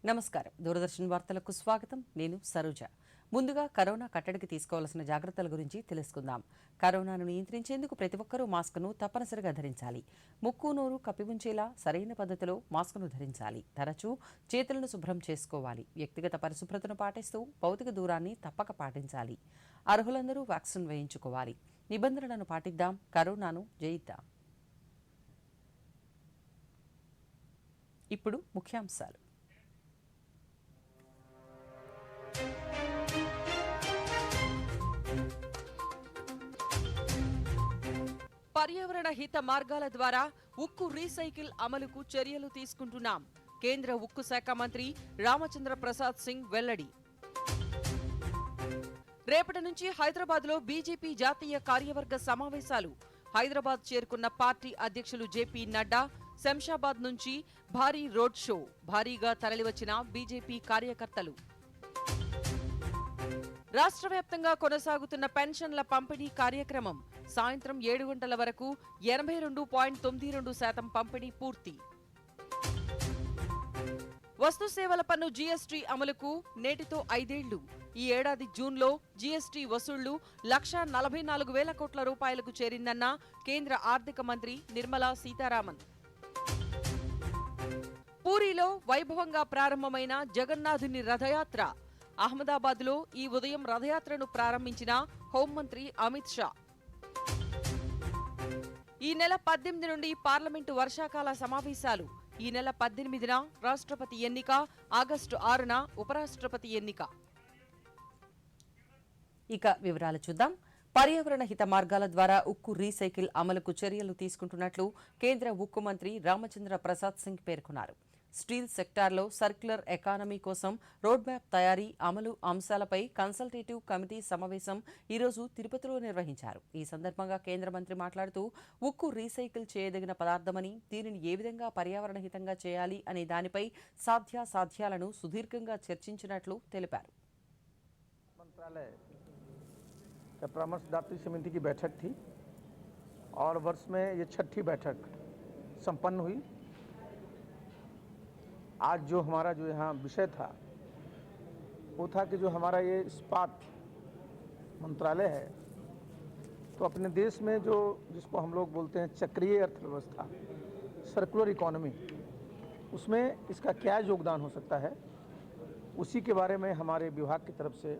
నమస్కారం. దూరదర్శన్ వార్తలకు స్వాగతం. నేను సరోజ. ముందుగా కరోనా కట్టడికి తీసుకోవాల్సిన జాగ్రత్తల గురించి తెలుసుకుందాం. కరోనాను నియంత్రించేందుకు ప్రతి ఒక్కరూ మాస్క్ను తప్పనిసరిగా ధరించాలి. ముక్కు, నోరు కప్పి ఉంచేలా సరైన పద్ధతిలో మాస్క్ను ధరించాలి. తరచూ చేతులను శుభ్రం చేసుకోవాలి. వ్యక్తిగత పరిశుభ్రతను పాటిస్తూ భౌతిక దూరాన్ని తప్పక పాటించాలి. అర్హులందరూ వ్యాక్సిన్ వేయించుకోవాలి. నిబంధనలను పాటిద్దాం. కరోనాను జయిద్దాం. ఇప్పుడు ముఖ్యాంశాలు. పర్యావరణ హిత మార్గాల ద్వారా ఉక్కు రీసైకిల్ అమలుకు చర్యలు తీసుకుంటున్నాం. కేంద్ర ఉక్కు శాఖ మంత్రి రామచంద్ర ప్రసాద్ సింగ్ వెల్లడి. రేపటి నుంచి హైదరాబాద్లో బీజేపీ జాతీయ కార్యవర్గ సమావేశాలు. హైదరాబాద్ చేరుకున్న పార్టీ అధ్యక్షులు జేపీ నడ్డా శంషాబాద్ నుంచి భారీ రోడ్ షో. భారీగా తరలివచ్చిన బీజేపీ కార్యకర్తలు. రాష్ట్ర వ్యాప్తంగా కొనసాగుతున్న పెన్షన్ల పంపిణీ కార్యక్రమం. సాయంత్రం 7 గంటల వరకు 82.92% పంపిణీ పూర్తి. వస్తు సేవల పన్ను జీఎస్టీ అమలుకు నేటితో 5 ఏళ్లు. ఈ ఏడాది జూన్లో జీఎస్టీ వసూళ్లు 1,44,000 కోట్ల రూపాయలకు చేరిందన్న కేంద్ర ఆర్థిక మంత్రి నిర్మలా సీతారామన్. పూరీలో వైభవంగా ప్రారంభమైన జగన్నాథుని రథయాత్ర. అహ్మదాబాద్లో ఈ ఉదయం రథయాత్రను ప్రారంభించిన హోంమంత్రి అమిత్ షా. ఈ నెల 18 నుండి పార్లమెంటు వర్షాకాల సమావేశాలు. ఈ నెల 18న రాష్ట్రపతి ఎన్నిక, ఆగస్టు 6న ఉపరాష్ట్రపతి ఎన్నిక. ఇక వివరాలు చూద్దాం. పర్యావరణ హిత మార్గాల ద్వారా ఉక్కు రీసైకిల్ అమలుకు చర్యలు తీసుకుంటున్నట్లు కేంద్ర ఉక్కు మంత్రి రామచంద్ర ప్రసాద్ సింగ్ పేర్కొన్నారు. స్టీల్ సెక్టార్లో సర్క్యులర్ ఎకానమీ కోసం రోడ్ మ్యాప్ తయారీ, అమలు అంశాలపై కన్సల్టేటివ్ కమిటీ సమావేశం ఈరోజు తిరుపతిలో నిర్వహించారు. ఈ సందర్భంగా కేంద్ర మంత్రి మాట్లాడుతూ ఉక్కు రీసైకిల్ చేయదగిన పదార్థమని, దీనిని ఏ విధంగా పర్యావరణ హితంగా చేయాలి అనే దానిపై సాధ్యాలను సుదీర్ఘంగా చర్చించినట్లు తెలిపారు. परामर्शदात्री समिति की बैठक थी और वर्ष में ये 6ठी बैठक संपन्न हुई। आज जो हमारा यहाँ विषय था वो था कि जो हमारा ये इस्पात मंत्रालय है, तो अपने देश में जो जिसको हम लोग बोलते हैं चक्रीय अर्थव्यवस्था, सर्कुलर इकोनॉमी, उसमें इसका क्या योगदान हो सकता है, उसी के बारे में हमारे विभाग की तरफ से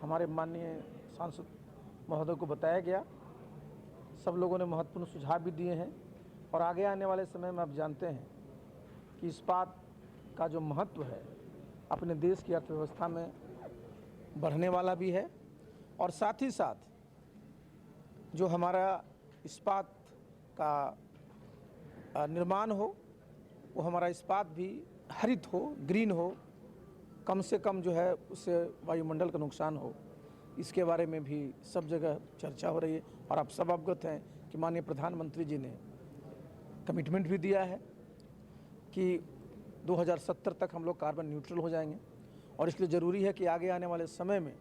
हमारे माननीय सांसद महोदय को बताया गया। सब लोगों ने महत्वपूर्ण सुझाव भी दिए हैं और आगे आने वाले समय में आप जानते हैं कि इस्पात का जो महत्व है अपने देश की अर्थव्यवस्था में बढ़ने वाला भी है, और साथ ही साथ जो हमारा इस्पात का निर्माण हो वो हमारा इस्पात भी हरित हो, ग्रीन हो, कम से कम जो है उससे वायुमंडल का नुकसान हो, इसके बारे में भी सब जगह चर्चा हो रही है। और आप सब अवगत हैं कि माननीय प्रधानमंत्री जी ने कमिटमेंट भी दिया है कि 2070 तक हम लोग कार्बन न्यूट्रल हो जाएंगे, और इसलिए ज़रूरी है कि आगे आने वाले समय में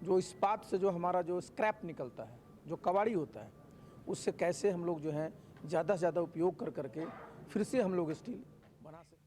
जो इस्पात से जो हमारा जो स्क्रैप निकलता है, जो कबाड़ी होता है, उससे कैसे हम लोग जो है ज़्यादा से ज़्यादा उपयोग कर करके फिर से हम लोग स्टील बना सकते।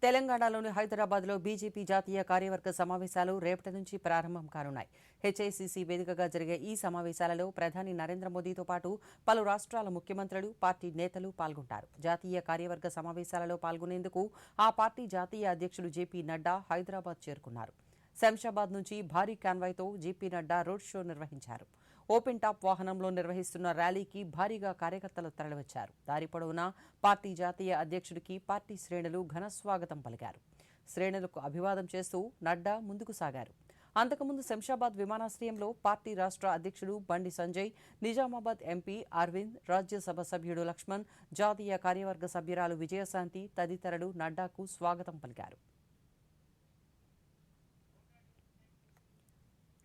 తెలంగాణలోని హైదరాబాద్లో బీజేపీ జాతీయ కార్యవర్గ సమావేశాలు రేపటి నుంచి ప్రారంభం కానున్నాయి. హెచ్ఐసిసి వేదికగా జరిగే ఈ సమావేశాలలో ప్రధాని నరేంద్ర మోదీతో పాటు పలు రాష్ట్రాల ముఖ్యమంత్రులు, పార్టీ నేతలు పాల్గొంటారు. జాతీయ కార్యవర్గ సమావేశాలలో పాల్గొనేందుకు ఆ పార్టీ జాతీయ అధ్యక్షుడు జేపీ నడ్డా హైదరాబాద్ చేరుకున్నారు. శంషాబాద్ నుంచి భారీ కాన్వాయ్తో జేపీ నడ్డా రోడ్ షో నిర్వహించారు. ఓపెన్ టాప్ వాహనంలో నిర్వహిస్తున్న ర్యాలీకి భారీగా కార్యకర్తలు తరలివచ్చారు. దారి పొడవునా పార్టీ జాతీయ అధ్యక్షుడికి పార్టీ శ్రేణులు ఘన స్వాగతం పలికారు. శ్రేణులకు అభివాదం చేస్తూ నడ్డా ముందుకు సాగారు. అంతకుముందు శంషాబాద్ విమానాశ్రయంలో పార్టీ రాష్ట్ర అధ్యక్షుడు బండి సంజయ్, నిజామాబాద్ ఎంపీ అరవింద్, రాజ్యసభ సభ్యుడు లక్ష్మణ్, జాతీయ కార్యవర్గ సభ్యురాలు విజయశాంతి తదితరులు నడ్డాకు స్వాగతం పలికారు.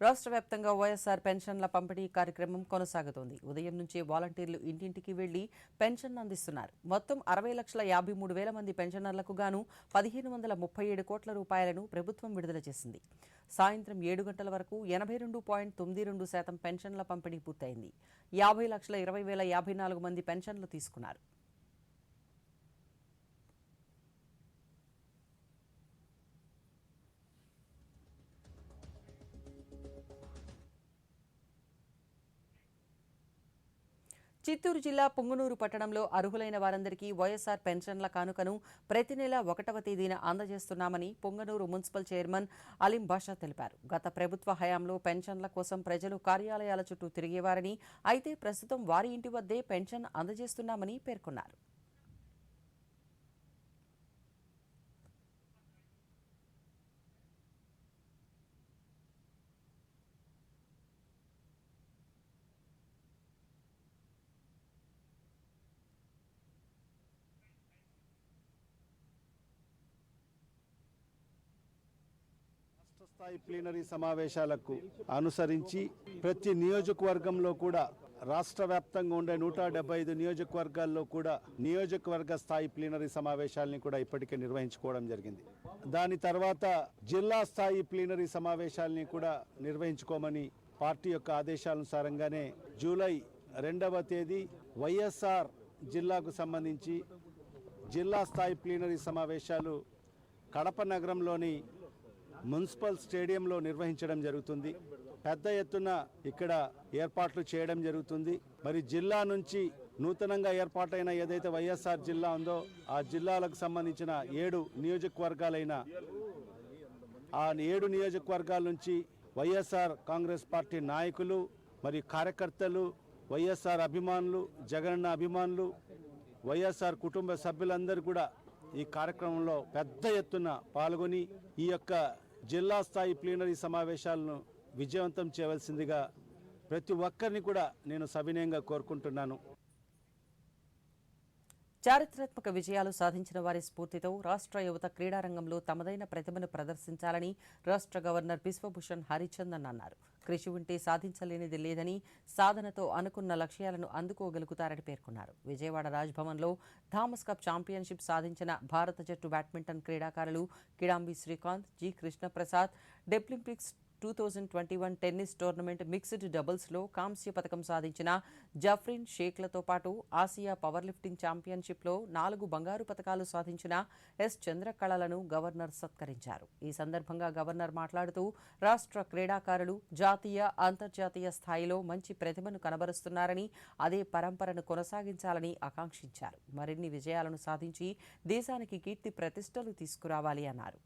రాష్ట్ర వ్యాప్తంగా వైఎస్ఆర్ పెన్షన్ల పంపిణీ కార్యక్రమం కొనసాగుతోంది. ఉదయం నుంచే వాలంటీర్లు ఇంటింటికి వెళ్లి పెన్షన్ అందిస్తున్నారు. మొత్తం 60,53,000 మంది పెన్షనర్లకు గాను 1,537 కోట్ల రూపాయలను ప్రభుత్వం విడుదల చేసింది. సాయంత్రం 7 గంటల వరకు 82.92% పెన్షన్ల పంపిణీ పూర్తయింది. 50,20,054 మంది పెన్షన్లు తీసుకున్నారు. చిత్తూరు జిల్లా పుంగనూరు పట్టణంలో అర్హులైన వారందరికీ వైఎస్ఆర్ పెన్షన్ల కానుకను ప్రతి నెల 1వ తేదీన అందజేస్తున్నామని పుంగనూరు మున్సిపల్ చైర్మన్ అలీం బాషా తెలిపారు. గత ప్రభుత్వ హయాంలో పెన్షన్ల కోసం ప్రజలు కార్యాలయాల చుట్టూ తిరిగేవారని, అయితే ప్రస్తుతం వారి ఇంటి వద్దే పెన్షన్ అందజేస్తున్నామని పేర్కొన్నారు. స్థాయి ప్లీనరీ సమావేశాలకు అనుసరించి ప్రతి నియోజకవర్గంలో కూడా రాష్ట్ర వ్యాప్తంగా ఉండే 175 నియోజకవర్గాల్లో కూడా నియోజకవర్గ స్థాయి ప్లీనరీ సమావేశాలని కూడా ఇప్పటికే నిర్వహించుకోవడం జరిగింది. దాని తర్వాత జిల్లా స్థాయి ప్లీనరీ సమావేశాలని కూడా నిర్వహించుకోమని పార్టీ యొక్క ఆదేశానుసారంగానే జూలై 2వ తేదీ వైఎస్ఆర్ జిల్లాకు సంబంధించి జిల్లా స్థాయి ప్లీనరీ సమావేశాలు కడప నగరంలోని మున్సిపల్ స్టేడియంలో నిర్వహించడం జరుగుతుంది. పెద్ద ఎత్తున ఇక్కడ ఏర్పాట్లు చేయడం జరుగుతుంది. మరి జిల్లా నుంచి నూతనంగా ఏర్పాటైన ఏదైతే వైఎస్ఆర్ జిల్లా ఉందో ఆ జిల్లాలకు సంబంధించిన 7 నియోజకవర్గాలైన ఆ 7 నియోజకవర్గాల నుంచి వైఎస్ఆర్ కాంగ్రెస్ పార్టీ నాయకులు మరి కార్యకర్తలు, వైఎస్ఆర్ అభిమానులు, జగనన్న అభిమానులు, వైఎస్ఆర్ కుటుంబ సభ్యులందరూ కూడా ఈ కార్యక్రమంలో పెద్ద ఎత్తున పాల్గొని ఈ యొక్క జిల్లా స్థాయి ప్లీనరీ సమావేశాలను విజయవంతం చేయవలసిందిగా ప్రతి ఒక్కరిని కూడా నేను సవినయంగా కోరుకుంటున్నాను. చారిత్రాత్మక విజయాలు సాధించిన వారి స్ఫూర్తితో రాష్ట్ర యువత క్రీడారంగంలో తమదైన ప్రతిభను ప్రదర్శించాలని రాష్ట్ర గవర్నర్ బిశ్వభూషణ్ హరిచందన్ అన్నారు. కృషి ఉంటే సాధించలేనిది లేదని, సాధనతో అనుకున్న లక్ష్యాలను అందుకోగలుగుతారని పేర్కొన్నారు. విజయవాడ రాజ్భవన్లో థామస్ కప్ ఛాంపియన్షిప్ సాధించిన భారత జట్టు బ్యాడ్మింటన్ క్రీడాకారులు Kidambi Srikanth, G Krishnaprasad Deaflympics 2021 tennis tournament mixed డబుల్స్లో కాంస్య పథకం సాధించిన జఫ్రిన్ షేక్లతో పాటు ఆసియా పవర్ లిఫ్టింగ్ ఛాంపియన్షిప్లో 4 బంగారు పథకాలు సాధించిన ఎస్ చంద్రకళలను గవర్నర్ సత్కరించారు. ఈ సందర్భంగా గవర్నర్ మాట్లాడుతూ రాష్ట్ర క్రీడాకారులు జాతీయ, అంతర్జాతీయ స్థాయిలో మంచి ప్రతిభను కనబరుస్తున్నారని, అదే పరంపరను కొనసాగించాలని ఆకాంక్షించారు. మరిన్ని విజయాలను సాధించి దేశానికి కీర్తి ప్రతిష్టలు తీసుకురావాలి అన్నారు.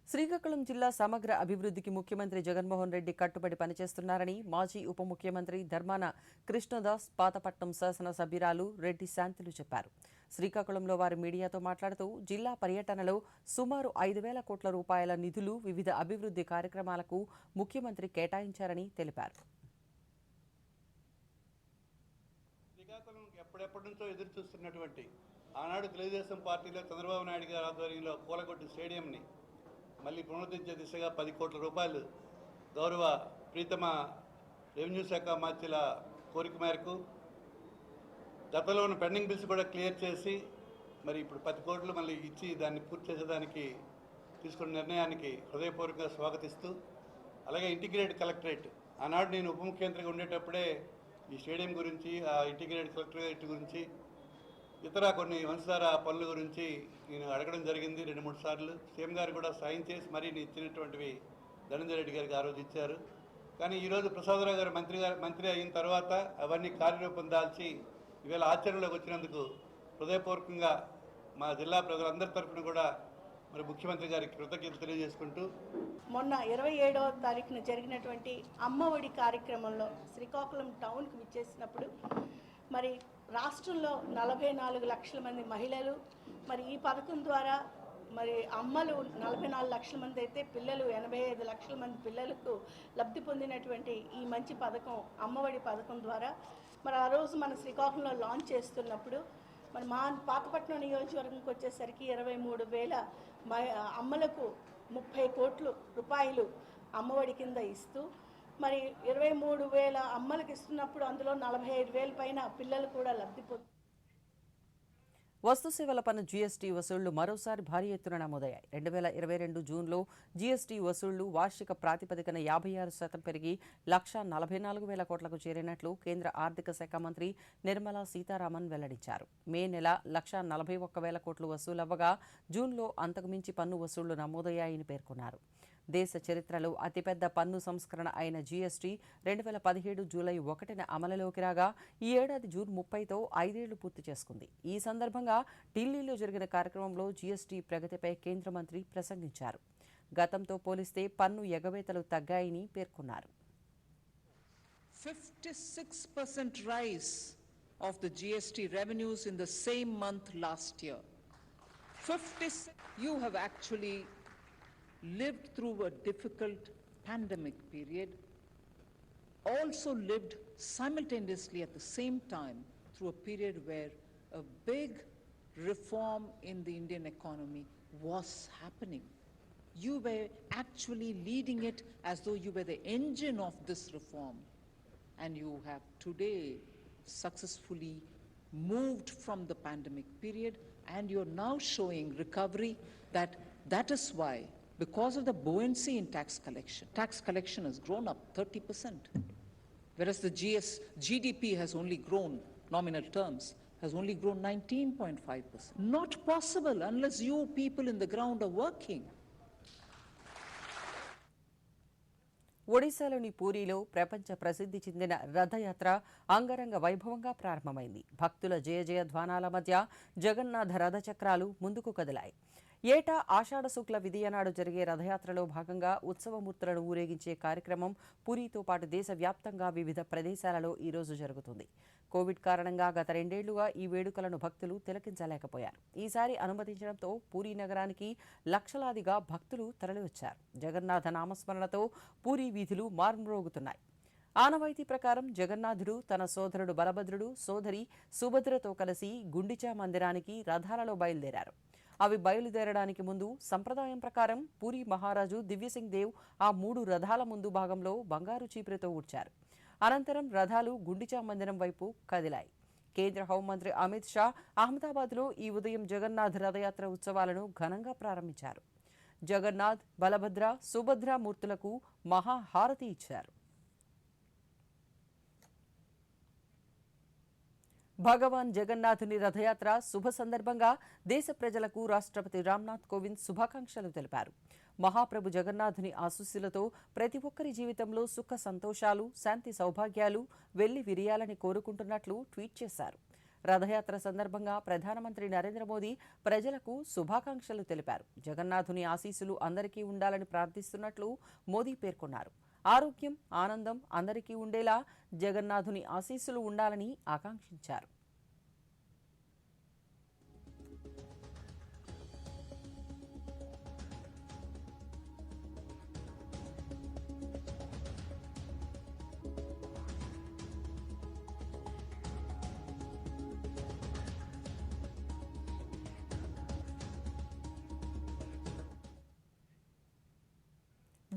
శ్రీకాకుళం జిల్లా సమగ్ర అభివృద్ధికి ముఖ్యమంత్రి జగన్మోహన్ రెడ్డి కట్టుబడి పనిచేస్తున్నారని మాజీ ఉప ముఖ్యమంత్రి ధర్మాన కృష్ణదాస్, పాతపట్నం శాసనసభ్యురాలు రెడ్డి శాంతిలు చెప్పారు. శ్రీకాకుళంలో వారు మీడియాతో మాట్లాడుతూ జిల్లా పర్యటనలో సుమారు 5,000 కోట్ల రూపాయల నిధులు వివిధ అభివృద్ధి కార్యక్రమాలకు ముఖ్యమంత్రి కేటాయించారని తెలిపారు. శ్రీకాకుళం ఎప్పటి నుంచో ఎదురు చూస్తున్నటువంటి ఆనాడు తెలుగుదేశం పార్టీలో చంద్రబాబు నాయుడు గారి ఆధ్వర్యంలో కూలగొట్టు స్టేడియంని మళ్ళీ పునరుద్ధరించే దిశగా 10 కోట్ల రూపాయలు గౌరవ ప్రీతమ రెవెన్యూ శాఖ మంత్రుల కోరిక మేరకు గతంలో ఉన్న పెండింగ్ బిల్స్ కూడా క్లియర్ చేసి మరి ఇప్పుడు 10 కోట్లు మళ్ళీ ఇచ్చి దాన్ని పూర్తి చేసేదానికి తీసుకున్న నిర్ణయానికి హృదయపూర్వకంగా స్వాగతిస్తూ, అలాగే ఇంటిగ్రేటెడ్ కలెక్టరేట్ ఆనాడు నేను ఉప ముఖ్యమంత్రిగా ఉండేటప్పుడే ఈ స్టేడియం గురించి, ఆ ఇంటిగ్రేటెడ్ కలెక్టరేట్ గురించి, ఇతర కొన్ని వంశధార పనుల గురించి నేను అడగడం జరిగింది 2-3 సార్లు. సీఎం గారు కూడా సాయం చేసి మరీ ఇచ్చినటువంటివి ధనంజయ రెడ్డి గారికి ఆ రోజు ఇచ్చారు. కానీ ఈరోజు ప్రసాదరావు గారు మంత్రి అయిన తర్వాత అవన్నీ కార్యరూపం దాల్చి ఇవాళ ఆచరణలోకి వచ్చినందుకు హృదయపూర్వకంగా మా జిల్లా ప్రజలందరి తరఫున కూడా మరి ముఖ్యమంత్రి గారికి కృతజ్ఞతలు తెలియజేసుకుంటూ, మొన్న 27వ తారీఖున జరిగినటువంటి అమ్మఒడి కార్యక్రమంలో శ్రీకాకుళం టౌన్కి విచ్చేసినప్పుడు మరి రాష్ట్రంలో 44 లక్షల మంది మహిళలు, మరి ఈ పథకం ద్వారా మరి అమ్మలు 44 లక్షల మంది అయితే పిల్లలు 85 లక్షల మంది పిల్లలకు లబ్ధి పొందినటువంటి ఈ మంచి పథకం అమ్మఒడి పథకం ద్వారా మరి ఆ రోజు మన శ్రీకాకుళంలో లాంచ్ చేస్తున్నప్పుడు మరి మా పాతపట్నం నియోజకవర్గంకి వచ్చేసరికి 23,000 అమ్మలకు 30 కోట్ల రూపాయలు అమ్మఒడి కింద ఇస్తూ మరి 23,000 అమ్మలకు ఇస్తున్నప్పుడు అందులో 45,000 పైన పిల్లలు కూడా లబ్ధి పొందుతారు. వస్తు సేవల పన్ను జీఎస్టీ వసూళ్లు మరోసారి భారీ ఎత్తున నమోదయ్యాయి. 2022 జూన్లో జీఎస్టీ వసూళ్లు వార్షిక ప్రాతిపదికన 56% పెరిగి 1,44,000 కోట్లకు చేరినట్లు కేంద్ర ఆర్థిక శాఖ మంత్రి నిర్మలా సీతారామన్ వెల్లడించారు. మే నెల 1,41,000 కోట్లు వసూలవ్వగా జూన్లో అంతకుమించి పన్ను వసూళ్లు నమోదయ్యాయని పేర్కొన్నారు. దేశ చరిత్రలో అతిపెద్ద పన్ను సంస్కరణ అయిన జీఎస్టీ 2017 జూలై 1న అమలులోకి రాగా ఈ ఏడాది జూన్ 30తో 5 ఏళ్లు పూర్తి చేసుకుంది. ఈ సందర్భంగా ఢిల్లీలో జరిగిన కార్యక్రమంలో జీఎస్టీ ప్రగతిపై కేంద్ర మంత్రి ప్రసంగించారు. గతంతో పోలిస్తే పన్ను ఎగవేతలు తగ్గాయని పేర్కొన్నారు. 56% rise of the GST revenues in the same month last year. 56. You have actually lived through a difficult pandemic period, also lived simultaneously at the same time through a period where a big reform in the Indian economy was happening. You were actually leading it as though you were the engine of this reform, and you have today successfully moved from the pandemic period, and you're now showing recovery. That is why, because of the buoyancy in tax collection has grown up 30%, whereas the GDP has only grown, nominal terms, has only grown 19.5%. Not possible unless you people in the ground are working. ఒడిశాలోని పూరిలో ప్రపంచ ప్రసిద్ధి చెందిన రథయాత్ర అంగరంగ వైభవంగా ప్రారంభమైంది. భక్తుల జయజయ ధ్వానాల మధ్య జగన్నాథ రథచక్రాలు ముందుకు కదిలాయి. ఏటా ఆషాఢ శుక్ల విదియనాడు జరిగే రథయాత్రలో భాగంగా ఉత్సవమూర్తులను ఊరేగించే కార్యక్రమం పూరీతో పాటు దేశవ్యాప్తంగా వివిధ ప్రదేశాలలో ఈరోజు జరుగుతుంది. కోవిడ్ కారణంగా గత 2 ఏళ్లుగా ఈ వేడుకలను భక్తులు తిలకించలేకపోయారు. ఈసారి అనుమతించడంతో పూరీ నగరానికి లక్షలాదిగా భక్తులు తరలివచ్చారు. జగన్నాథ నామస్మరణతో పూరీ వీధులు మార్మ్రోగుతున్నాయి. ఆనవాయితీ ప్రకారం జగన్నాథుడు తన సోదరుడు బలభద్రుడు, సోదరి సుభద్రతో కలిసి గుండిచా మందిరానికి రథాలలో బయలుదేరారు. అవి బయలుదేరడానికి ముందు సంప్రదాయం ప్రకారం పూరీ మహారాజు దివ్యసింగ్ దేవ్ ఆ 3 రథాల ముందు భాగంలో బంగారు చీపురుతో ఊడ్చారు. అనంతరం రథాలు గుండిచా మందిరం వైపు కదిలాయి. కేంద్ర హోంమంత్రి అమిత్ షా అహ్మదాబాద్లో ఈ ఉదయం జగన్నాథ్ రథయాత్ర ఉత్సవాలను ఘనంగా ప్రారంభించారు. జగన్నాథ్, బలభద్ర, సుభద్ర మూర్తులకు మహాహారతి ఇచ్చారు. భగవాన్ జగన్నాథుని రథయాత్ర శుభ సందర్భంగా దేశ ప్రజలకు రాష్ట్రపతి రామ్నాథ్ కోవింద్ శుభాకాంక్షలు తెలిపారు. మహాప్రభు జగన్నాథుని ఆశీస్సులతో ప్రతి ఒక్కరి జీవితంలో సుఖ సంతోషాలు, శాంతి సౌభాగ్యాలు వెళ్లి విరియాలని కోరుకుంటున్నట్లు ట్వీట్ చేశారు. రథయాత్ర సందర్భంగా ప్రధానమంత్రి నరేంద్ర మోదీ ప్రజలకు శుభాకాంక్షలు తెలిపారు. జగన్నాథుని ఆశీస్సులు అందరికీ ఉండాలని ప్రార్థిస్తున్నట్లు మోదీ పేర్కొన్నారు. ఆరోగ్యం, ఆనందం అందరికీ ఉండేలా జగన్నాథుని ఆశీస్సులు ఉండాలని ఆకాంక్షించారు.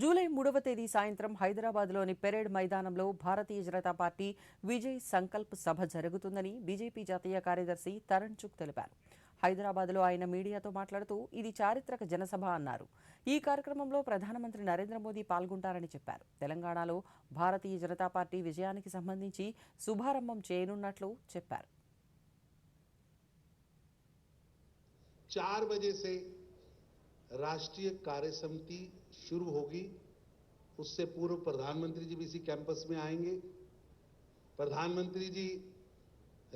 జూలై 3వ తేదీ సాయంత్రం హైదరాబాద్లోని పెరేడ్ మైదానంలో భారతీయ జనతా పార్టీ విజయ్ సంకల్ప్ సభ జరుగుతుందని బీజేపీ జాతీయ కార్యదర్శి తరణ్ చుగ్ తెలిపారు. హైదరాబాద్లో ఆయన మీడియాతో మాట్లాడుతూ ఇది చారిత్రక జనసభ అన్నారు. ఈ కార్యక్రమంలో ప్రధానమంత్రి నరేంద్ర మోదీ పాల్గొంటారని చెప్పారు. తెలంగాణలో భారతీయ జనతా పార్టీ విజయానికి సంబంధించి శుభారంభం చేయనున్నట్లు చెప్పారు. 4 बजे से राष्ट्रीय कार्य समिति शुरू होगी। उससे पूर्व प्रधानमंत्री जी भी इसी कैंपस में आएंगे। प्रधानमंत्री जी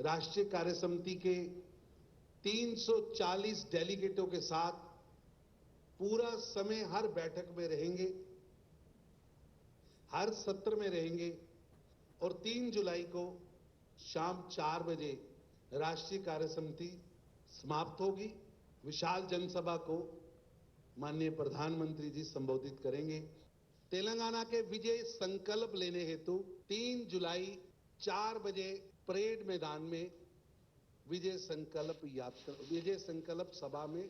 राष्ट्रीय कार्य समिति के 340 डेलीगेटों के साथ पूरा समय हर बैठक में रहेंगे, हर सत्र में रहेंगे और 3 जुलाई को शाम 4 बजे राष्ट्रीय कार्य समिति समाप्त होगी। विशाल जनसभा को माननीय प्रधानमंत्री जी संबोधित करेंगे। तेलंगाना के विजय संकल्प लेने हेतु 3 जुलाई 4 बजे परेड मैदान में विजय संकल्प सभा में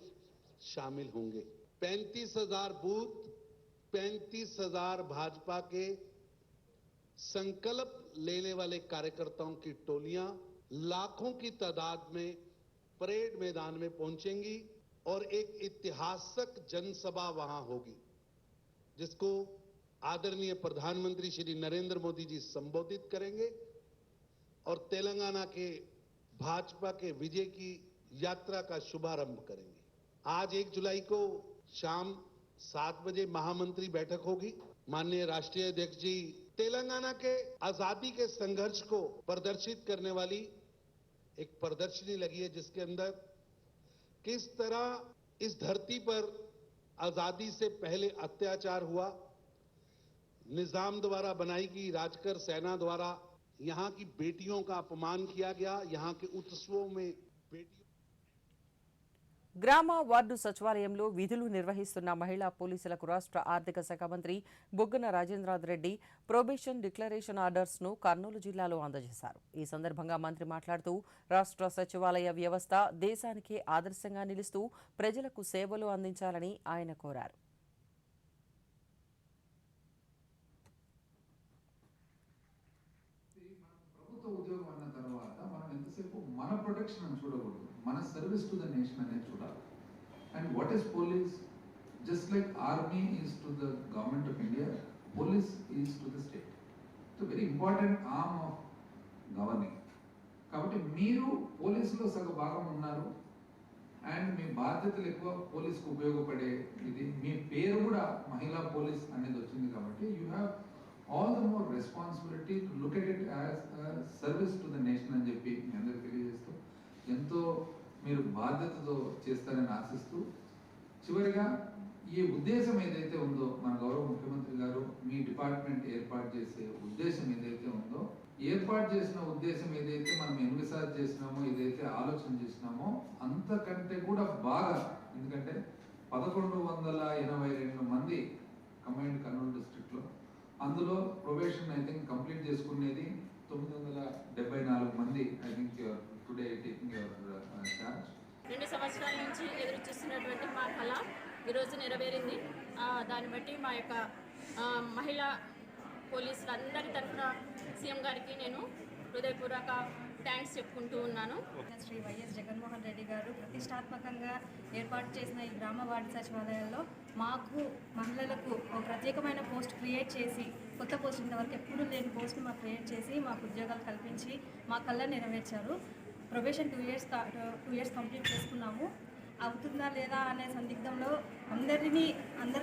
शामिल होंगे। 35,000 बूथ, 35,000 भाजपा के संकल्प लेने वाले कार्यकर्ताओं की टोलियां लाखों की तादाद में परेड मैदान में पहुंचेंगी और एक ऐतिहासिक जनसभा वहां होगी, जिसको आदरणीय प्रधानमंत्री श्री नरेंद्र मोदी जी संबोधित करेंगे और तेलंगाना के भाजपा के विजय की यात्रा का शुभारंभ करेंगे। आज 1 जुलाई को शाम 7 बजे महामंत्री बैठक होगी। माननीय राष्ट्रीय अध्यक्ष जी तेलंगाना के आजादी के संघर्ष को प्रदर्शित करने वाली एक प्रदर्शनी लगी है, जिसके अंदर किस तरह इस धरती पर आजादी से पहले अत्याचार हुआ, निजाम द्वारा बनाई गई राजकर सेना द्वारा यहां की बेटियों का अपमान किया गया, यहां के उत्सवों में बेटियों గ్రామ వార్డు సచివాలయంలో విధులు నిర్వహిస్తున్న మహిళా పోలీసులకు రాష్ట్ర ఆర్థిక శాఖ మంత్రి బుగ్గన రాజేంద్రనాథ్ రెడ్డి ప్రొబేషన్ డిక్లరేషన్ ఆర్డర్స్ను కర్నూలు జిల్లాలో అందజేశారు. ఈ సందర్భంగా మంత్రి మాట్లాడుతూ రాష్ట్ర సచివాలయ వ్యవస్థ దేశానికే ఆదర్శంగా నిలుస్తూ ప్రజలకు సేవలు అందించాలని ఆయన కోరారు. ఉద్యోగం అన్న తర్వాత మనం ఎంతసేపు మన ప్రొటెక్షన్ అని చూడకూడదు, మన సర్వీస్ టు ద నేషన్ అనేది చూడాలి. And what is police? Just like army is to the government of India, police is to the state. It's very important arm of governing. కాబట్టి మీరు పోలీసులో సగ భాగం ఉన్నారు అండ్ మీ బాధ్యతలు ఎక్కువ పోలీస్కు ఉపయోగపడే ఇది. మీ పేరు కూడా మహిళా పోలీస్ అనేది వచ్చింది కాబట్టి you have all the more responsibility to look at it as a service to the nation అని చెప్పి మీ అందరికీ తెలియజేస్తూ ఎంతో మీరు బాధ్యతతో చేస్తారని ఆశిస్తూ చివరిగా ఈ ఉద్దేశం ఏదైతే ఉందో మన గౌరవ ముఖ్యమంత్రి గారు మీ డిపార్ట్మెంట్ ఏర్పాటు చేసే ఉద్దేశం ఏదైతే ఉందో, ఏర్పాటు చేసిన ఉద్దేశం ఏదైతే మనం ఎన్నిసార్లు చేసినామో, ఏదైతే ఆలోచన చేసినామో అంతకంటే కూడా బాగా, ఎందుకంటే 1182 మంది కంబైన్డ్ కర్నూలు డిస్ట్రిక్ట్లో, అందులో ప్రొబేషన్ ఐ థింక్ కంప్లీట్ చేసుకునేది 974 మంది. I think your today taking your charge. 2 సంవత్సరాల నుంచి ఎదురు చూస్తున్నటువంటి మా కళ ఈరోజు నెరవేరింది. దాన్ని బట్టి మా యొక్క మహిళా పోలీసులందరి తరఫున సీఎం గారికి నేను హృదయపూర్వక థ్యాంక్స్ చెప్పుకుంటూ ఉన్నాను. శ్రీ వైఎస్ జగన్మోహన్ రెడ్డి గారు ప్రతిష్టాత్మకంగా ఏర్పాటు చేసిన ఈ గ్రామ వార్డు సచివాలయాల్లో మాకు మహిళలకు ఒక ప్రత్యేకమైన పోస్ట్ క్రియేట్ చేసి, కొత్త పోస్ట్ ఇంతవరకు ఎప్పుడూ లేని పోస్ట్ని మాకు క్రియేట్ చేసి మాకు ఉద్యోగాలు కల్పించి మా కళ్ళ నెరవేర్చారు. ప్రొబేషన్ 2 ఇయర్స్ కంప్లీట్ చేసుకున్నాము. అవుతుందా లేదా అనే సందిగ్ధంలో అందరి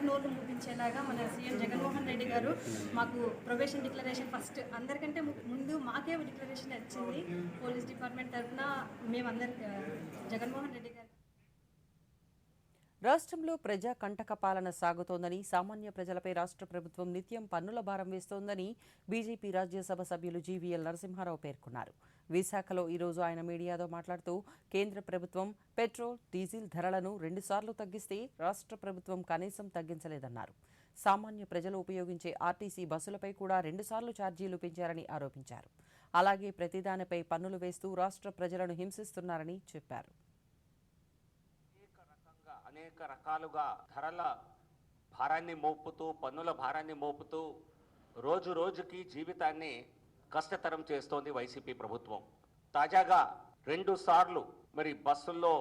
నోళ్ళు మూపించేలాగా మన సీఎం జగన్మోహన్ రెడ్డి గారు మాకు ప్రొబేషన్ డిక్లరేషన్ ఫస్ట్ అందరికంటే ముందు మాకే డిక్లరేషన్ వచ్చింది. పోలీస్ డిపార్ట్మెంట్ తరఫున మేమందరికి జగన్మోహన్ రెడ్డి గారు. రాష్ట్రంలో ప్రజా కంటక పాలన సాగుతోందని, సామాన్య ప్రజలపై రాష్ట్ర ప్రభుత్వం నిత్యం పన్నుల భారం వేస్తోందని బీజేపీ రాజ్యసభ సభ్యులు జీవీఎల్ నరసింహారావు పేర్కొన్నారు. విశాఖలో ఈరోజు ఆయన మీడియాతో మాట్లాడుతూ కేంద్ర ప్రభుత్వం పెట్రోల్, డీజిల్ ధరలను 2 సార్లు తగ్గిస్తే రాష్ట్ర ప్రభుత్వం కనీసం తగ్గించలేదన్నారు. సామాన్య ప్రజలు ఉపయోగించే ఆర్టీసీ బస్సులపై కూడా 2 సార్లు ఛార్జీలు పెంచారని ఆరోపించారు. అలాగే ప్రతిదానిపై పన్నులు వేస్తూ రాష్ట్ర ప్రజలను హింసిస్తున్నారని చెప్పారు. అనేక రకాలుగా ధరల భారాన్ని మోపుతూ, పన్నుల భారాన్ని మోపుతూ రోజు రోజుకి జీవితాన్ని కష్టతరం చేస్తోంది వైసీపీ ప్రభుత్వం. తాజాగా 2 సార్లు మరి బస్సుల్లో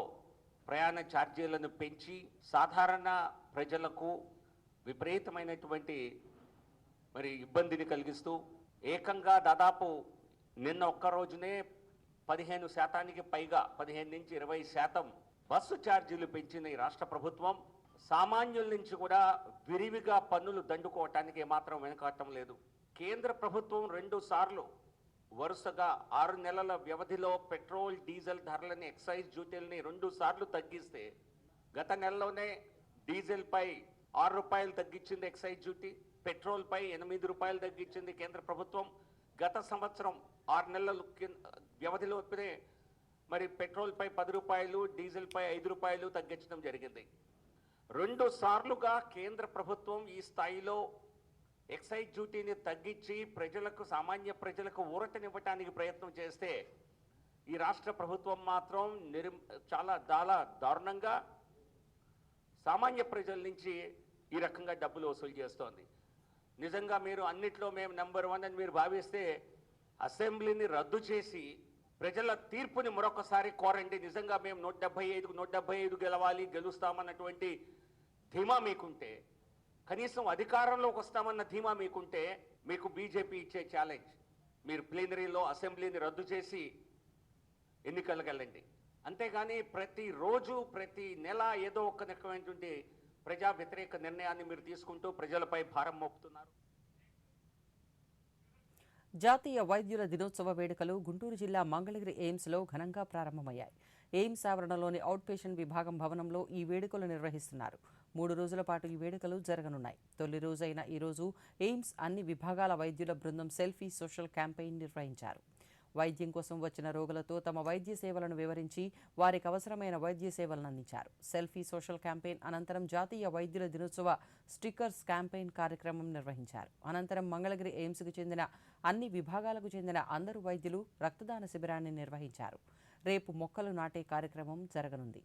ప్రయాణ ఛార్జీలను పెంచి సాధారణ ప్రజలకు విపరీతమైనటువంటి మరి ఇబ్బందిని కలిగిస్తూ ఏకంగా దాదాపు నిన్న ఒక్క రోజునే 15% పైగా 15 నుంచి 20% బస్సు ఛార్జీలు పెంచిన ఈ రాష్ట్ర ప్రభుత్వం సామాన్యుల నుంచి కూడా విరివిగా పన్నులు దండుకోవటానికి ఏమాత్రం వెనుకాడటం లేదు. కేంద్ర ప్రభుత్వం 2 సార్లు వరుసగా 6 నెలల వ్యవధిలో పెట్రోల్, డీజిల్ ధరలని, ఎక్సైజ్ డ్యూటీలని 2 సార్లు తగ్గిస్తే, గత నెలలోనే డీజిల్పై 6 రూపాయలు తగ్గించింది ఎక్సైజ్ డ్యూటీ, పెట్రోల్పై 8 రూపాయలు తగ్గించింది కేంద్ర ప్రభుత్వం. గత సంవత్సరం 6 నెలల వ్యవధిలోనే మరి పెట్రోల్పై 10 రూపాయలు, డీజిల్పై 5 రూపాయలు తగ్గించడం జరిగింది. 2 సార్లుగా కేంద్ర ప్రభుత్వం ఈ స్థాయిలో ఎక్సైజ్ డ్యూటీని తగ్గించి ప్రజలకు, సామాన్య ప్రజలకు ఊరటనివ్వటానికి ప్రయత్నం చేస్తే ఈ రాష్ట్ర ప్రభుత్వం మాత్రం చాలా దారుణంగా సామాన్య ప్రజల నుంచి ఈ రకంగా డబ్బులు వసూలు చేస్తోంది. నిజంగా మీరు అన్నిట్లో మేము నెంబర్ 1 అని మీరు భావిస్తే అసెంబ్లీని రద్దు చేసి ప్రజల తీర్పుని మరొకసారి కోరండి. నిజంగా మేము 175 గెలవాలి, గెలుస్తామన్నటువంటి ధీమా మీకుంటే, కనీసం అధికారంలోకి వస్తామన్న ధీమా మీకుంటే, మీకు బీజేపీ ఇచ్చే ఛాలెంజ్, మీరు ప్లీనరీలో అసెంబ్లీని రద్దు చేసి ఎన్నికలకు వెళ్ళండి. అంతేగాని ప్రతిరోజు ప్రతి నెల ఏదో ఒక రకమైనటువంటి ప్రజా వ్యతిరేక నిర్ణయాన్ని మీరు తీసుకుంటూ ప్రజలపై భారం మోపుతున్నారు. జాతీయ వైద్యుల దినోత్సవ వేడుకలు గుంటూరు జిల్లా మంగళగిరి ఎయిమ్స్లో ఘనంగా ప్రారంభమయ్యాయి. ఎయిమ్స్ ఆవరణలోని అవుట్ పేషెంట్ విభాగం భవనంలో ఈ వేడుకలు నిర్వహిస్తున్నారు. 3 రోజుల పాటు ఈ వేడుకలు జరగనున్నాయి. తొలి రోజైన ఈ రోజు ఎయిమ్స్ అన్ని విభాగాల వైద్యుల బృందం సెల్ఫీ సోషల్ క్యాంపెయిన్ నిర్వహించారు. వైద్యం కోసం వచ్చిన రోగులతో తమ వైద్య సేవలను వివరించి వారికి అవసరమైన వైద్య సేవలను అందించారు. సెల్ఫీ సోషల్ క్యాంపెయిన్ అనంతరం జాతీయ వైద్యుల దినోత్సవ స్టిక్కర్స్ క్యాంపెయిన్ కార్యక్రమం నిర్వహించారు. అనంతరం మంగళగిరి ఎయిమ్స్కు చెందిన అన్ని విభాగాలకు చెందిన అందరు వైద్యులు రక్తదాన శిబిరాన్ని నిర్వహించారు. రేపు మొక్కలు నాటే కార్యక్రమం జరగనుంది.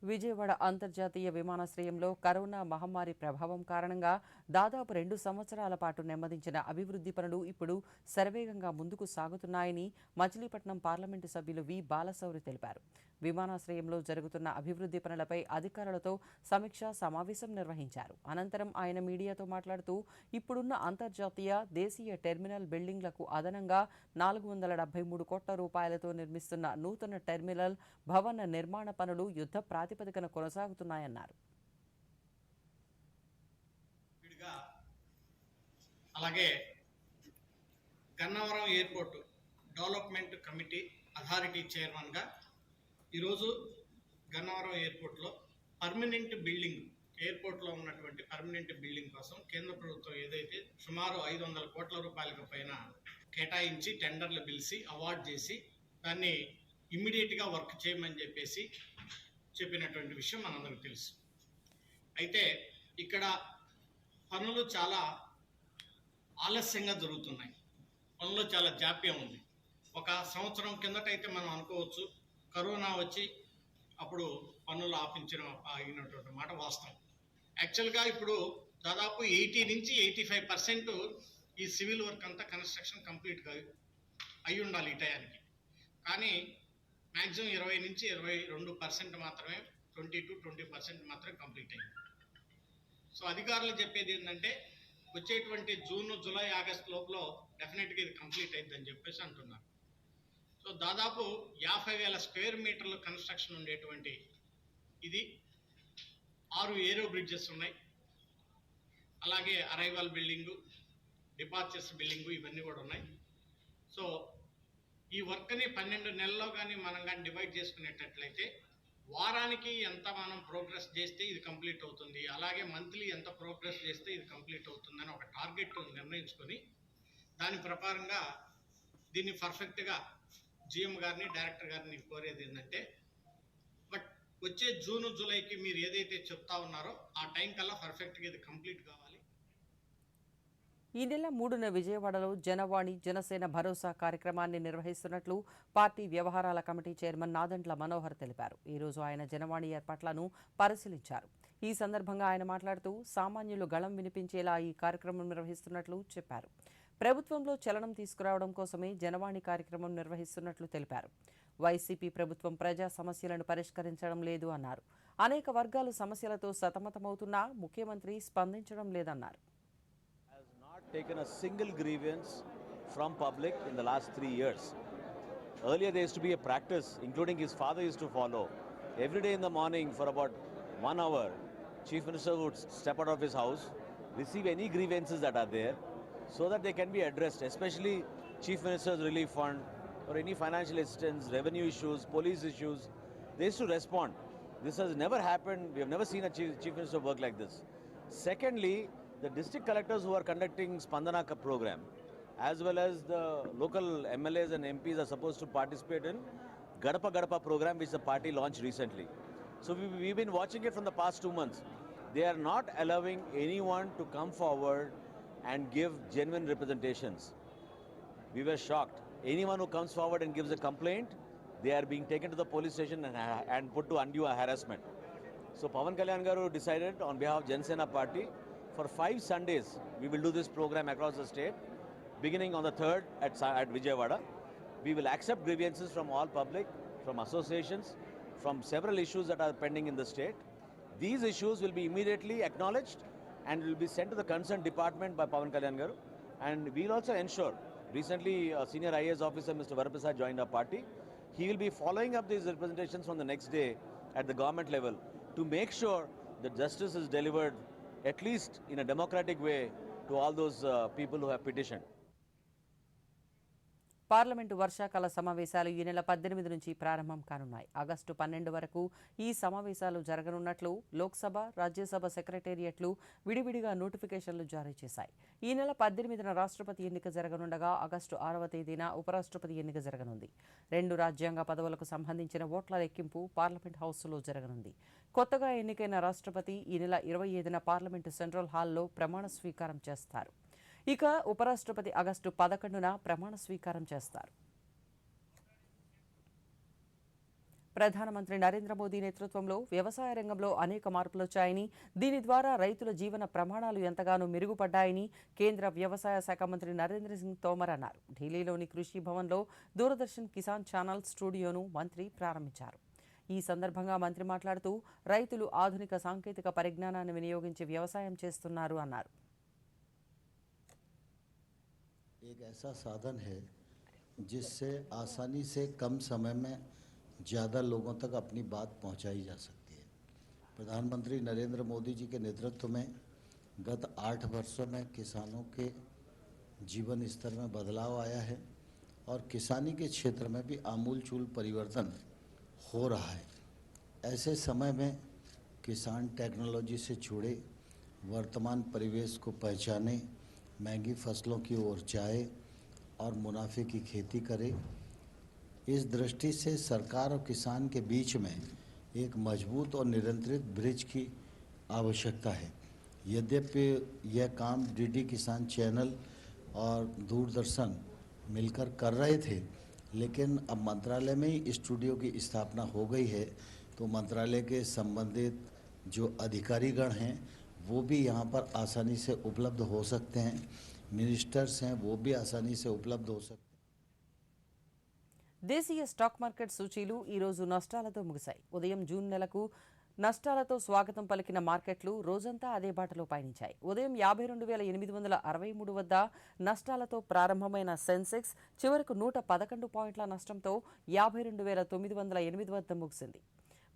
విజయవాడ అంతర్జాతీయ విమానాశ్రయంలో కరోనా మహమ్మారి ప్రభావం కారణంగా దాదాపు 2 సంవత్సరాల పాటు నెమ్మదించిన అభివృద్ధి పనులు ఇప్పుడు శరవేగంగా ముందుకు సాగుతున్నాయని మచిలీపట్నం పార్లమెంటు సభ్యులు వి బాలశౌరి తెలిపారు. విమానాశ్రయంలో జరుగుతున్న అభివృద్ధి పనులపై అధికారులతో సమీక్షా సమావేశం నిర్వహించారు. అనంతరం ఆయన మీడియాతో మాట్లాడుతూ ఇప్పుడున్న అంతర్జాతీయ, దేశీయ టెర్మినల్ బిల్డింగ్లకు అదనంగా 473 కోట్ల రూపాయలతో నిర్మిస్తున్న నూతన టెర్మినల్ భవన నిర్మాణ పనులు యుద్ధ ప్రాతిపదికన కొనసాగుతున్నాయన్నారు. అలాగే Gannavaram airport development committee authority చైర్మన్గా ఈరోజు గన్నవరం ఎయిర్పోర్ట్లో పర్మనెంట్ బిల్డింగ్, ఎయిర్పోర్ట్లో ఉన్నటువంటి పర్మనెంట్ బిల్డింగ్ కోసం కేంద్ర ప్రభుత్వం ఏదైతే సుమారు 500 కోట్ల రూపాయలకు పైన కేటాయించి టెండర్లు పిలిచి అవార్డు చేసి దాన్ని ఇమ్మీడియట్గా వర్క్ చేయమని చెప్పినటువంటి విషయం మనందరికీ తెలుసు. అయితే ఇక్కడ పనులు చాలా ఆలస్యంగా జరుగుతున్నాయి. పనులు చాలా జాప్యం ఉంది. 1 సంవత్సరం కిందటైతే మనం అనుకోవచ్చు కరోనా వచ్చి అప్పుడు పనులు ఆగినటువంటి మాట వాస్తవం. యాక్చువల్గా ఇప్పుడు దాదాపు 80 నుంచి 85% ఈ సివిల్ వర్క్ అంతా కన్స్ట్రక్షన్ కంప్లీట్గా అయి ఉండాలి ఈ టయానికి. కానీ మ్యాక్సిమం 20 నుంచి 22% మాత్రమే, 20% మాత్రమే కంప్లీట్ అయింది. సో అధికారులు చెప్పేది ఏంటంటే వచ్చేటువంటి జూన్, జూలై, ఆగస్టు లోపల డెఫినెట్గా ఇది కంప్లీట్ అయిందని చెప్పేసి అంటున్నారు. సో దాదాపు 50,000 స్క్వేర్ మీటర్లు కన్స్ట్రక్షన్ ఉండేటువంటి ఇది 6 ఏరో బ్రిడ్జెస్ ఉన్నాయి. అలాగే అరైవల్ బిల్డింగు, డిపార్చర్స్ బిల్డింగు ఇవన్నీ కూడా ఉన్నాయి. సో ఈ వర్క్ని 12 నెలల్లో కానీ మనం కానీ డివైడ్ చేసుకునేటట్లయితే వారానికి ఎంత మనం ప్రోగ్రెస్ చేస్తే ఇది కంప్లీట్ అవుతుంది, అలాగే మంత్లీ ఎంత ప్రోగ్రెస్ చేస్తే ఇది కంప్లీట్ అవుతుందని ఒక టార్గెట్ నిర్ణయించుకొని దాని ప్రకారంగా దీన్ని పర్ఫెక్ట్గా జిఎం గారిని, డైరెక్టర్ గారిని కోరేది ఏంటంటే బట్ వచ్చే జూన్, జూలైకి మీరు ఏదైతే చెప్తా ఉన్నారో ఆ టైం కల్లా పర్ఫెక్ట్గా ఇది కంప్లీట్ కావాలి. ఈ నెల 3న విజయవాడలో జనవాణి జనసేన భరోసా కార్యక్రమాన్ని నిర్వహిస్తున్నట్లు పార్టీ వ్యవహారాల కమిటీ చైర్మన్ నాదెండ్ల మనోహర్ తెలిపారు. ఈ రోజు ఆయన జనవాణి ఏర్పాట్లను పరిశీలించారు. ఈ సందర్భంగా ఆయన మాట్లాడుతూ సామాన్యులు గళం వినిపించేలా ఈ కార్యక్రమం నిర్వహిస్తున్నట్లు చెప్పారు. ప్రభుత్వంలో చలనం తీసుకురావడం కోసమే జనవాణి కార్యక్రమం నిర్వహిస్తున్నట్లు తెలిపారు. వైసీపీ ప్రభుత్వం ప్రజా సమస్యలను పరిష్కరించడం లేదు అన్నారు. అనేక వర్గాలు సమస్యలతో సతమతమవుతున్నా ముఖ్యమంత్రి స్పందించడం లేదన్నారు. Taken a single grievance from public in the last 3 years. Earlier there used to be a practice, including his father used to follow. Every day in the morning for about 1 hour, Chief Minister would step out of his house, receive any grievances that are there so that they can be addressed, especially Chief Minister's Relief Fund or any financial assistance, revenue issues, police issues. They used to respond. This has never happened. We have never seen a Chief Minister work like this. Secondly, the district collectors who are conducting Spandana program, as well as the local MLAs and MPs are supposed to participate in Gadapa Gadapa program which the party launched recently. So we've been watching it from the past 2 months. They are not allowing anyone to come forward and give genuine representations. We were shocked. Anyone who comes forward and gives a complaint, they are being taken to the police station and put to undue harassment. So Pawan Kalyan Garu decided on behalf of Jansena party, for 5 Sundays we will do this program across the state. beginning on the 3rd at Vijayawada. We will accept grievances from all public, from associations, from several issues that are pending in the state. These issues will be immediately acknowledged and will be sent to the concerned department by Pawan Kalyan Garu. And we'll also ensure, recently a senior IAS officer, Mr. Varaprasad, joined our party. He will be following up these representations from the next day at the government level to make sure that justice is delivered at least in a democratic way to all those people who have petitioned. Parliament వర్షాకాల సమావేశాలు ఈ నెల 18 నుంచి ప్రారంభం కానున్నాయి. August 12 వరకు ఈ సమావేశాలు జరగనున్నట్లు లోక్సభ, రాజ్యసభ సెక్రటేరియట్లు విడివిడిగా నోటిఫికేషన్లు జారీ చేశాయి. ఈ నెల 18న రాష్ట్రపతి ఎన్నిక జరగనుండగా ఆగస్టు 6వ తేదీన ఉపరాష్ట్రపతి ఎన్నిక జరగనుంది. 2 రాజ్యాంగ పదవులకు సంబంధించిన ఓట్ల లెక్కింపు పార్లమెంట్ హౌస్లో జరగనుంది. కొత్తగా ఎన్నికైన రాష్ట్రపతి ఈ నెల 25న పార్లమెంటు సెంట్రల్ హాల్లో ప్రమాణ స్వీకారం చేస్తారు. ఇక ఉపరాష్ట్రపతి ఆగస్టు 11న ప్రమాణ స్వీకారం చేస్తారు. ప్రధానమంత్రి నరేంద్ర మోదీ నేతృత్వంలో వ్యవసాయ రంగంలో అనేక మార్పులు వచ్చాయని, దీని ద్వారా రైతుల జీవన ప్రమాణాలు ఎంతగానో మెరుగుపడ్డాయని కేంద్ర వ్యవసాయ శాఖ మంత్రి నరేంద్ర సింగ్ తోమర్ అన్నారు. ఢిల్లీలోని కృషి భవన్లో దూరదర్శన్ కిసాన్ ఛానల్ స్టూడియోను మంత్రి ప్రారంభించారు. ఈ సందర్భంగా మంత్రి మాట్లాడుతూ రైతులు ఆధునిక సాంకేతిక పరిజ్ఞానాన్ని వినియోగించి వ్యవసాయం చేస్తున్నారు అన్నారు. एक ऐसा साधन है जिससे आसानी से कम समय में ज़्यादा लोगों तक अपनी बात पहुंचाई जा सकती है. प्रधानमंत्री नरेंद्र मोदी जी के नेतृत्व में गत 8 वर्षों में किसानों के जीवन स्तर में बदलाव आया है और किसानी के क्षेत्र में भी आमूलचूल परिवर्तन हो रहा है. ऐसे समय में किसान टेक्नोलॉजी से जुड़े, वर्तमान परिवेश को पहचाने, महंगी फसलों की ओर जाए और मुनाफे की खेती करे. इस दृष्टि से सरकार और किसान के बीच में एक मजबूत और नियंत्रित ब्रिज की आवश्यकता है. यद्यपि यह काम डीडी किसान चैनल और दूरदर्शन मिलकर कर रहे थे, लेकिन अब मंत्रालय में ही स्टूडियो की स्थापना हो गई है, तो मंत्रालय के संबंधित जो अधिकारीगण हैं वो भी यहाँ पर आसानी से उपलब्ध हो सकते हैं. मिनिस्टर्स हैं वो भी आसानी से उपलब्ध हो सकते हैं. దేశీయ స్టాక్ మార్కెట్ సూచీలు ఈ రోజు నష్టాలతో ముగిశాయి. ఉదయం జూన్ నెలకు నష్టాలతో స్వాగతం పలికిన మార్కెట్లు రోజంతా అదే బాటలో పయనించాయి. ఉదయం 52,863 వద్ద నష్టాలతో ప్రారంభమైన సెన్సెక్స్ చివరకు 111 పాయింట్ల నష్టంతో 52,908 వద్ద ముగిసింది.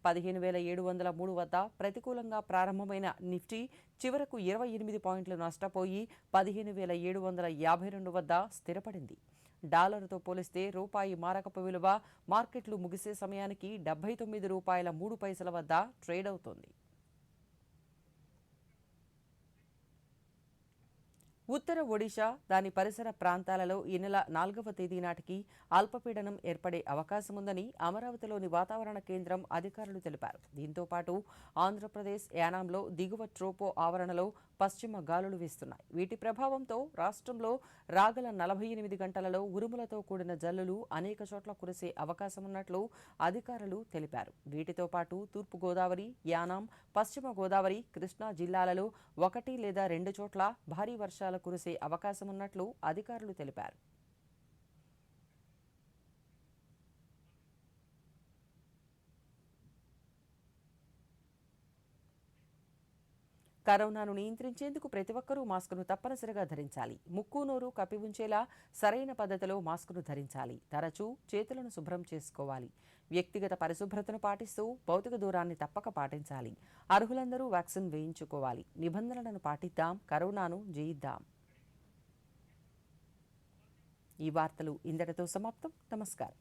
15,703 వద్ద ప్రతికూలంగా ప్రారంభమైన నిఫ్టీ చివరకు 28 పాయింట్లు నష్టపోయి 15,752 వద్ద స్థిరపడింది. డాలర్తో పోలిస్తే రూపాయి మారకపు విలువ మార్కెట్లు ముగిసే సమయానికి ₹79.03 వద్ద ట్రేడ్ అవుతోంది. ఉత్తర ఒడిషా, దాని పరిసర ప్రాంతాలలో ఈ నెల 4వ తేదీ నాటికి అల్పపీడనం ఏర్పడే అవకాశం ఉందని అమరావతిలోని వాతావరణ కేంద్రం అధికారులు తెలిపారు. దీంతో పాటు ఆంధ్రప్రదేశ్, యానాంలో దిగువ ట్రోపో ఆవరణలో పశ్చిమ గాలులు వీస్తున్నాయి. వీటి ప్రభావంతో రాష్ట్రంలో రాగల 48 గంటలలో ఉరుములతో కూడిన జల్లులు అనేక చోట్ల కురిసే అవకాశం ఉన్నట్లు అధికారులు తెలిపారు. వీటితో పాటు తూర్పు గోదావరి, యానాం, పశ్చిమ గోదావరి, కృష్ణా జిల్లాలలో 1 లేదా 2 చోట్ల భారీ వర్షాలు కురిసే అవకాశం ఉన్నట్లు అధికారులు తెలిపారు. కరోనాను నియంత్రించేందుకు ప్రతి ఒక్కరూ మాస్కును తప్పనిసరిగా ధరించాలి. ముక్కు, నోరు కప్పి ఉంచేలా సరైన పద్ధతిలో మాస్కును ధరించాలి. తరచూ చేతులను శుభ్రం చేసుకోవాలి. వ్యక్తిగత పరిశుభ్రతను పాటిస్తూ భౌతిక దూరాన్ని తప్పక పాటించాలి. అర్హులందరూ వ్యాక్సిన్ వేయించుకోవాలి. నిబంధనలను పాటిద్దాం, కరోనాను జయిద్దాం. ఈ వార్తలు ఇంతటితో సమాప్తం. నమస్కారం.